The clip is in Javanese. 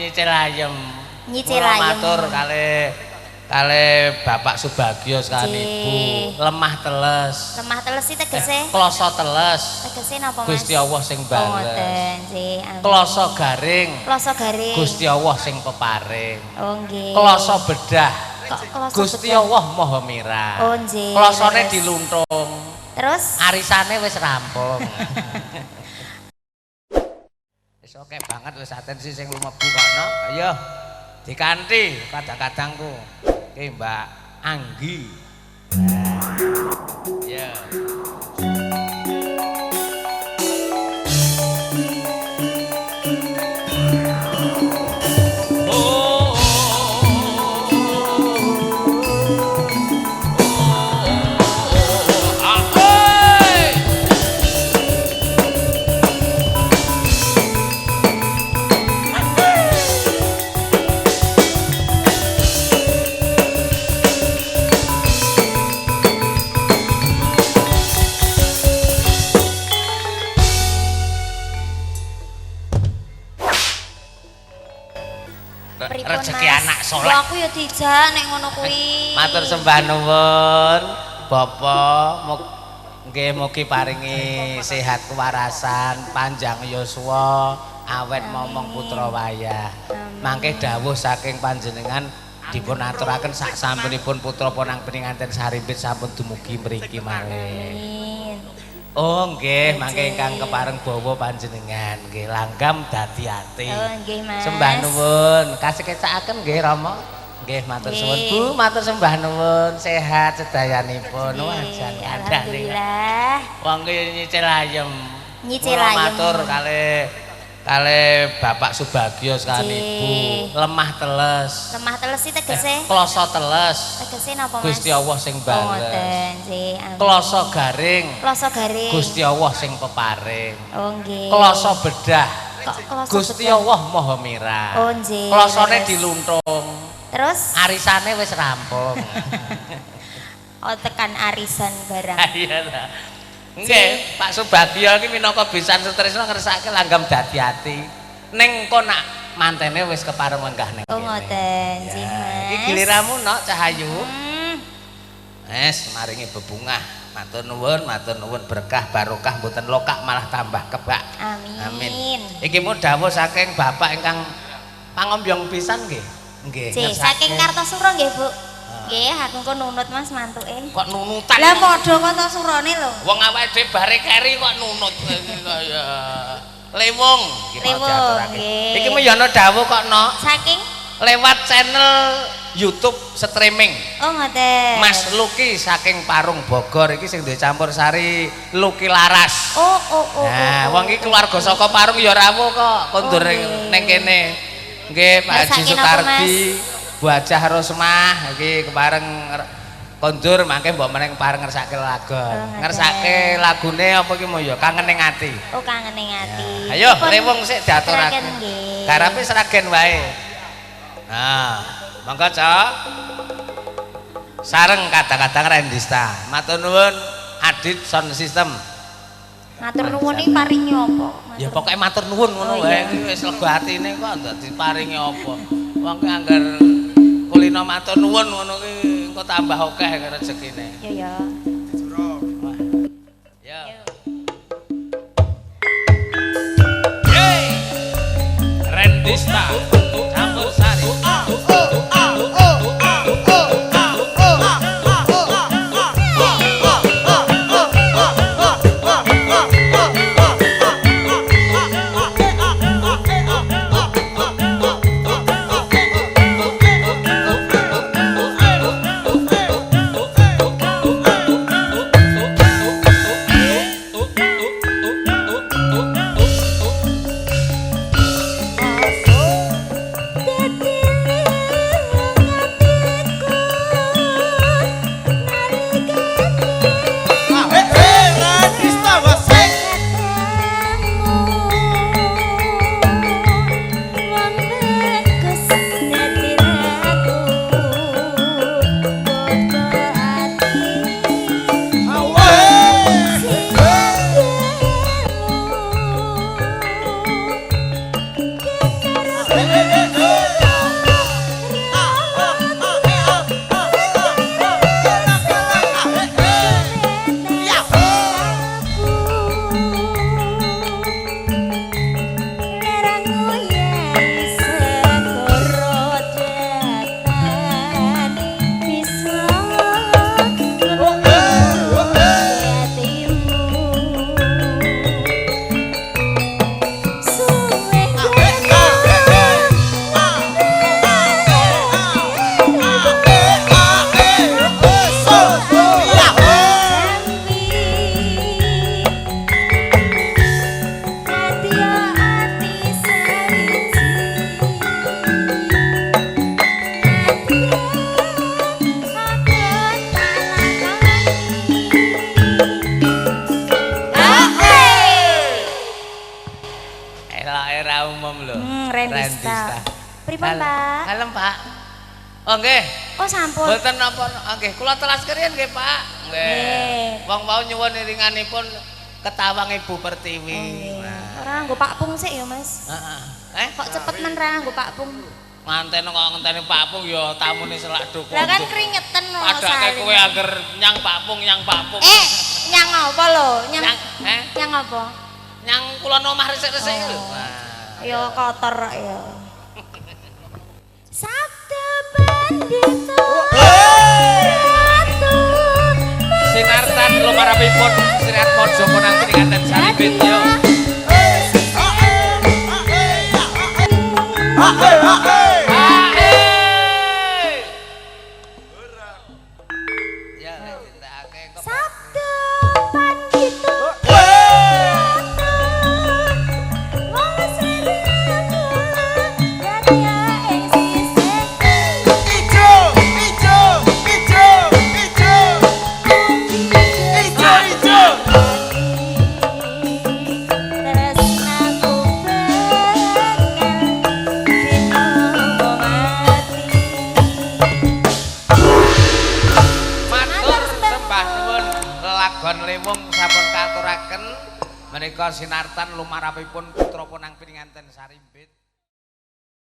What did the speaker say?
nyicil ayem. Nyicil ayem. Matur kali Bapak Subagio sekali Ibu. Lemah teles. Lemah teles iki tegese. Kloso teles. Tegese napa Mas? Gusti Allah sing bales. Ngoten nggih. Kloso garing. Kloso garing. Gusti Allah sing peparing. Oh nggih. Kloso bedah. Gusti bedah? Allah Maha Mirah. Oh nggih. Klosone diluntung. Terus Arisane wis rampung. Wis oke banget wis atensi sing lumebu kono. Ayo dikanthi kadang-kadangku. Oke Mbak Anggi. Ya. Rezeki anak soleh. Aku ya dijak nek ngono kuwi. Matur sembah nuwun Bapak, nggih mugi paringi sehat kewarasan, panjang yuswa, awet momong putra wayah. Mangke dawuh saking panjenengan dipun aturaken sak sampunipun putra ponang penganten sarimpit sampun dumugi mriki malih. Oh nggih, mangke ingkang kepareng bawa panjenengan nggih langgam dadi ati. Oh nggih Mas. Sembah nuwun, kasih kecakaken nggih Rama. Nggih matur suwun Bu, matur sembah nuwun, sehat sedayanipun. Wajan kandhane. Alhamdulillah. Wong ki nyicil ayem. Nyicil ayem. Matur kali Bapak Subagio sekali Ibu. Lemah teles. Lemah teles iki tegese. Kloso teles. Tegese napa Mas? Gusti Allah sing bales. Oh ngoten nggih. Kloso garing. Kloso garing. Gusti Allah sing peparing. Oh nggih. Kloso bedah. Gusti bedah? Allah Maha Mirah. Oh nggih. Klosone diluntung. Terus Arisane wis rampung. oh tekan arisan barang. Iya ta. Nggih, Pak Subagio iki minangka Bisan Sutrisno ngersake langgam dadi ati. Ning engko nak mantene wis kepareng lenggah ning. Oh ngoten nggih Mas. Iki giliramu nok Cahayu. Wes maringi bebungah. Matur nuwun berkah barokah mboten lokak malah tambah kebak. Amin. Amin. Iki mu dawuh saking Bapak ingkang pangombyong pisan nggih. Nggih. Saking Kartosuro nggih Bu. Nggih, aku kok nunut Mas mantuke. Kok nunutan? Lah padha Kartosurone lho. Wong awake dhewe bare keri kok nunut kaya lewung iki mau diaturake. Iki mu ya ana dawuh kok no. Saking lewat channel YouTube streaming. Oh ngoten. Mas Luki saking Parung Bogor iki sing duwe campur sari Luki Laras. Oh. Nah, wong iki keluarga saka Parung ya rawuh kok kondur ning kene. Nggih, Pak Haji Sutardi, Bu Hajah Rosmah iki kepareng kondur mangke mbok meneng pareng ngersake lagu. Ngersake lagune apa iki mo ya kangen ning ati. Oh, kangen ning ati. Ayo, lewung sik diaturake. Nggih. Garepe seragen wae. Nah, monggo Cok. Sareng kadang-kadang Rendista. Matur nuwun Adit Sound System. Matur nuwun iki paringi apa? Ya pokoke matur nuwun ngono wae. Wis lega atine kok ndak diparingi apa. Wong ki anggar kulino matur nuwun ngono ki engko tambah akeh rezekine. Ya. Ya. Yeay. Rendista campur sari. Pripun, Pak? Kalem, Pak. Oh, nggih. Oh, sampun. Mboten napa nggih, kula telas keriyen nggih, Pak. Nggih. Wong wau nyuwun iringanipun ketawang Ibu Pertiwi. Ora nggo Pak Pung sik ya, Mas. Heeh. Kok cepet men ra nggo Pak Pung? Manten kok ngenteni Pak Pung ya tamune selak dukun. Lah kan keringetan lho. Padake kowe anger nyang Pak Pung, nyang Pak Pung. Nyang apa lho? Nyang apa? Nyang kula omah resik-resik lho. Ya kotor ya. Sabda pandita. Sinartan lumarapipun Sirat Mojo Konang Pininganten Saribit yo. Ya nek tindakake kok Sabda pandita. Wong sirena radia ing sisih. Ijo, ijo, ijo, ijo. Ijo, ijo. Tresnaku bengal binomo mati. matur sembah nuwun lelagon lewung sampun katuraken menika sinartan lumarapipun putra Ponang Pininganten Sarimbit.